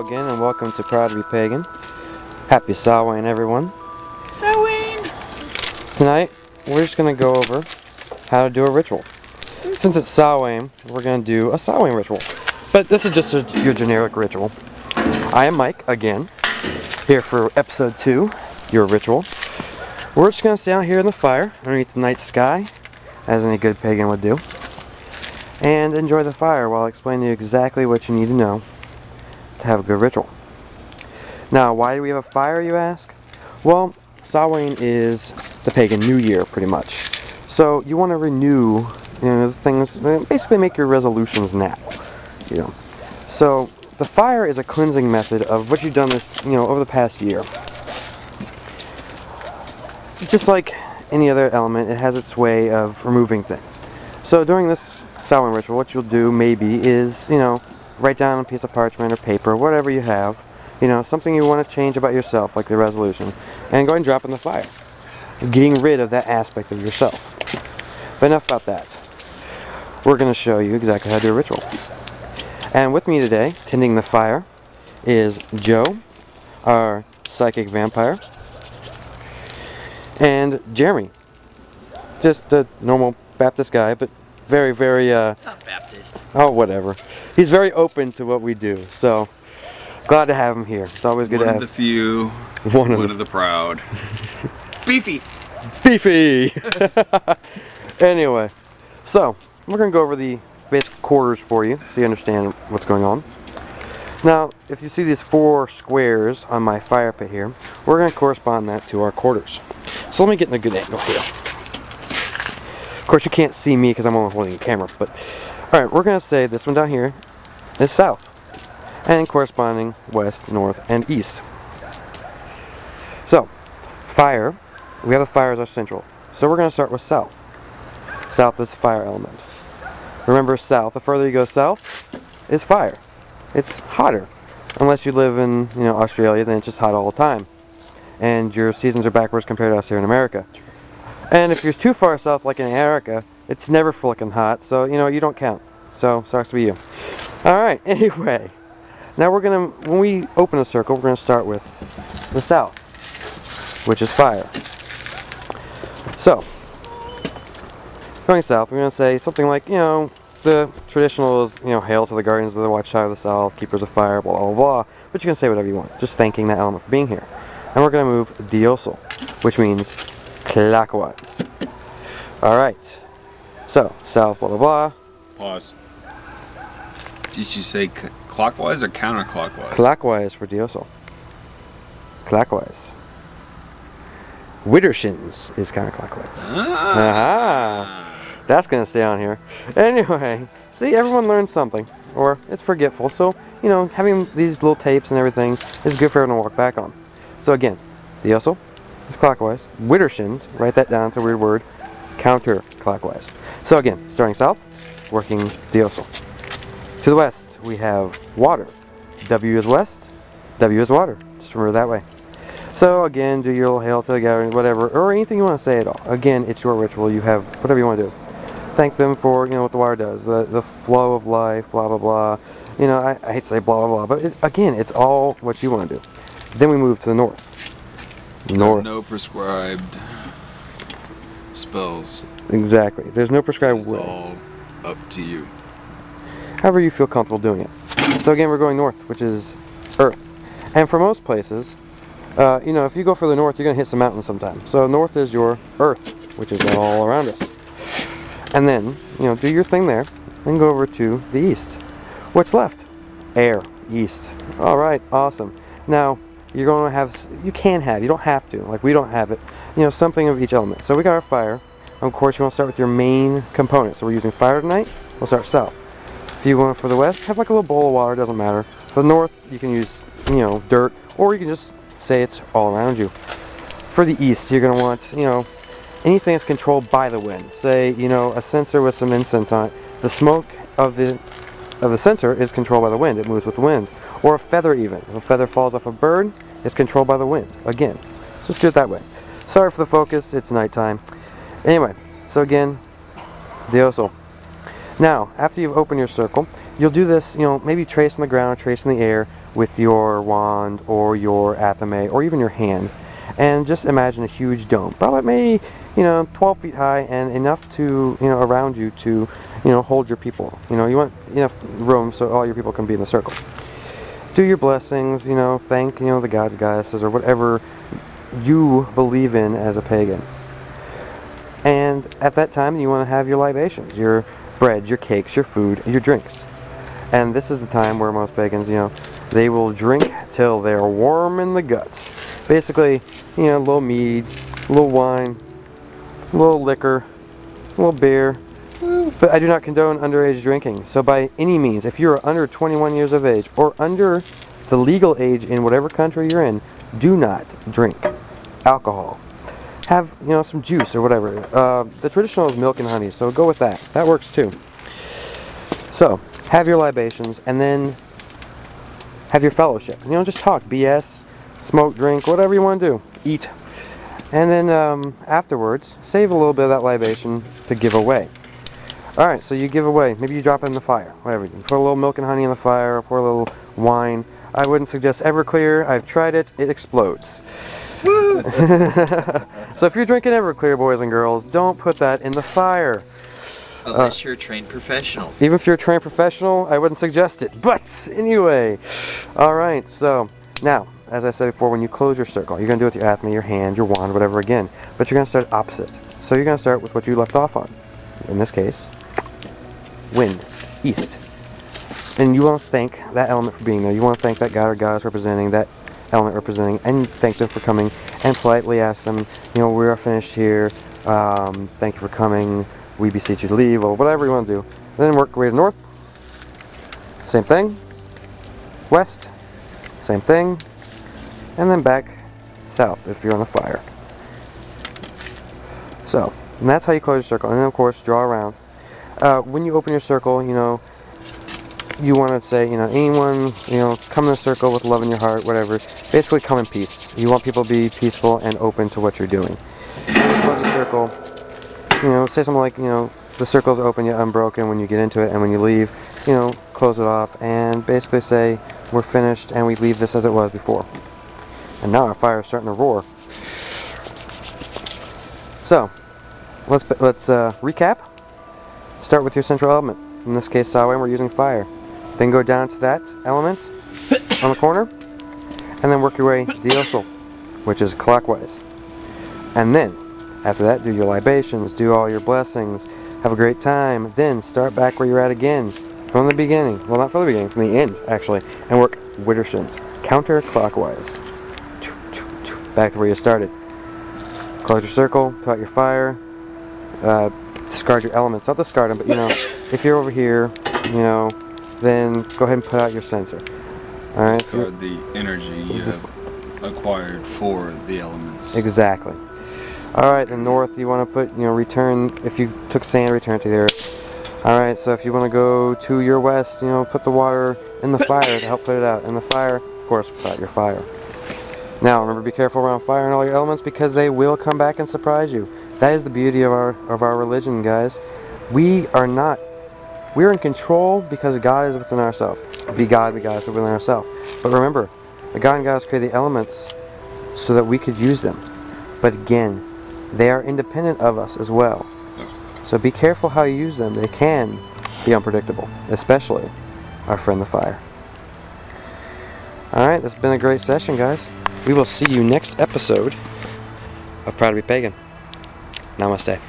again, and welcome to Proud to be Pagan. Happy Samhain, everyone. Samhain! Tonight, we're just going to go over how to do a ritual. Since it's Samhain, we're going to do a Samhain ritual. But this is just your generic ritual. I am Mike, again, here for episode 2, your ritual. We're just going to stay out here in the fire, underneath the night sky, as any good pagan would do, and enjoy the fire while I explain to you exactly what you need to know to have a good ritual. Now, why do we have a fire, you ask? Well, Samhain is the pagan New Year, pretty much. So you want to renew, things, basically make your resolutions now. So the fire is a cleansing method of what you've done this, over the past year. Just like any other element, it has its way of removing things. So during this Samhain ritual, what you'll do maybe is, write down on a piece of parchment or paper, whatever you have, something you want to change about yourself, like the resolution, and go ahead and drop it in the fire, getting rid of that aspect of yourself. But enough about that. We're going to show you exactly how to do a ritual. And with me today, tending the fire, is Joe, our psychic vampire, and Jeremy, just a normal Baptist guy, but very, very, Not Baptist. oh, whatever. He's very open to what we do, so glad to have him here. It's always good to have One of the few, one of the proud. Beefy! Beefy! Anyway, so we're going to go over the basic quarters for you so you understand what's going on. Now, if you see these 4 squares on my fire pit here, we're going to correspond that to our quarters. So let me get in a good angle here. Of course, you can't see me because I'm only holding a camera, but alright, we're going to say this one down here is south, and corresponding west, north, and east. So, fire, we have the fire as our central. So we're going to start with south. South is the fire element. Remember, south, the further you go south, is fire. It's hotter. Unless you live in, Australia, then it's just hot all the time. And your seasons are backwards compared to us here in America. And if you're too far south, like in America, it's never flicking hot, so, you don't count. So, sucks to be you. Alright, anyway. Now when we open a circle, we're going to start with the south, which is fire. So, going south, we're going to say something like, the traditional is, hail to the guardians of the watchtower of the south, keepers of fire, blah, blah, blah. But you can say whatever you want, just thanking that element for being here. And we're going to move diosel, which means clockwise. Alright. So, south, blah, blah, blah. Pause. Did you say clockwise or counterclockwise? Clockwise for diosel. Clockwise. Widdershins is counterclockwise. Aha! That's going to stay on here. Anyway, see, everyone learns something. Or it's forgetful. So, having these little tapes and everything is good for everyone to walk back on. So again, diosel is clockwise. Widdershins, write that down, it's a weird word, counterclockwise. So again, starting south, working diosel. To the west, we have water. W is west, W is water. Just remember that way. So again, do your little hail to the guardian, whatever, or anything you want to say at all. Again, it's your ritual, you have whatever you want to do. Thank them for, what the water does, the flow of life, blah, blah, blah. I hate to say blah, blah, blah, but again, it's all what you want to do. Then we move to the north. North. No prescribed spells. Exactly. There's no prescribed It's way. all up to you. However you feel comfortable doing it. So again, we're going north, which is earth. And for most places, if you go further north, you're going to hit some mountains sometime. So north is your earth, which is all around us. And then, do your thing there, and go over to the east. What's left? Air. East. Alright, awesome. Now, you're going to have, you don't have to, like we don't have it, something of each element. So we got our fire. Of course, you want to start with your main component. So we're using fire tonight. We'll start south. If you want for the west, have like a little bowl of water, doesn't matter. For the north, you can use, dirt, or you can just say it's all around you. For the east, you're going to want, anything that's controlled by the wind. Say, a censer with some incense on it. The smoke of the censer is controlled by the wind. It moves with the wind. Or a feather even. If a feather falls off a bird, it's controlled by the wind. Again, so just do it that way. Sorry for the focus, it's nighttime. Anyway, so again, diosel. Now, after you've opened your circle, you'll do this, maybe trace in the ground, trace in the air, with your wand or your athame or even your hand, and just imagine a huge dome, probably maybe 12 feet high and enough to around you to hold your people. You want enough room so all your people can be in the circle. Do your blessings, thank the gods, goddesses, or whatever you believe in as a pagan. And at that time, you want to have your libations, your bread, your cakes, your food, your drinks. And this is the time where most pagans, they will drink till they're warm in the guts. Basically, a little mead, a little wine, a little liquor, a little beer. But I do not condone underage drinking. So by any means, if you are under 21 years of age or under the legal age in whatever country you're in, do not drink alcohol. Have some juice or whatever. The traditional is milk and honey, so go with that. That works too. So have your libations and then have your fellowship. Just talk, BS, smoke, drink, whatever you want to do. Eat. And then afterwards, save a little bit of that libation to give away. Alright, so you give away. Maybe you drop it in the fire. Whatever. You put a little milk and honey in the fire, or pour a little wine. I wouldn't suggest Everclear. I've tried it. It explodes. So if you're drinking Everclear, boys and girls, don't put that in the fire. Unless you're a trained professional. Even if you're a trained professional, I wouldn't suggest it. But anyway, alright, so now, as I said before, when you close your circle, you're going to do it with your athame, your hand, your wand, whatever again. But you're going to start opposite. So you're going to start with what you left off on. In this case, wind, east. And you want to thank that element for being there. You want to thank that god or goddess representing, that element representing, and thank them for coming, and politely ask them, we are finished here, thank you for coming, we beseech you to leave, or whatever you want to do. Then work your way to north, same thing, west, same thing, and then back south if you're on a fire. So, and that's how you close your circle. And then of course, draw around. When you open your circle, you want to say, anyone, come in the circle with love in your heart, whatever. Basically, come in peace. You want people to be peaceful and open to what you're doing. When you close the circle, say something like, the circle's open yet unbroken when you get into it, and when you leave, close it off, and basically say, we're finished, and we leave this as it was before. And now our fire is starting to roar. So, let's recap. Start with your central element. In this case, Samhain, we're using fire. Then go down to that element on the corner, and then work your way Diosul, which is clockwise. And then, after that, do your libations, do all your blessings, have a great time. Then start back where you're at again, from the beginning. Well, not from the beginning, from the end, actually, and work Widdershins, counterclockwise. Back to where you started. Close your circle, put out your fire, discard your elements. Not discard them, but if you're over here, then go ahead and put out your censer. Alright? Discard the energy you have acquired for the elements. Exactly. Alright, then north you want to put, return, if you took sand, return to the earth. Alright, so if you want to go to your west, put the water in the fire to help put it out. In the fire, of course, put out your fire. Now, remember, be careful around fire and all your elements because they will come back and surprise you. That is the beauty of our religion, guys. We're in control because God is within ourselves. The God, the goddess, are within ourselves. But remember, the God and goddess created the elements so that we could use them. But again, they are independent of us as well. So be careful how you use them. They can be unpredictable, especially our friend the fire. Alright, this has been a great session, guys. We will see you next episode of Proud to be Pagan. Namaste.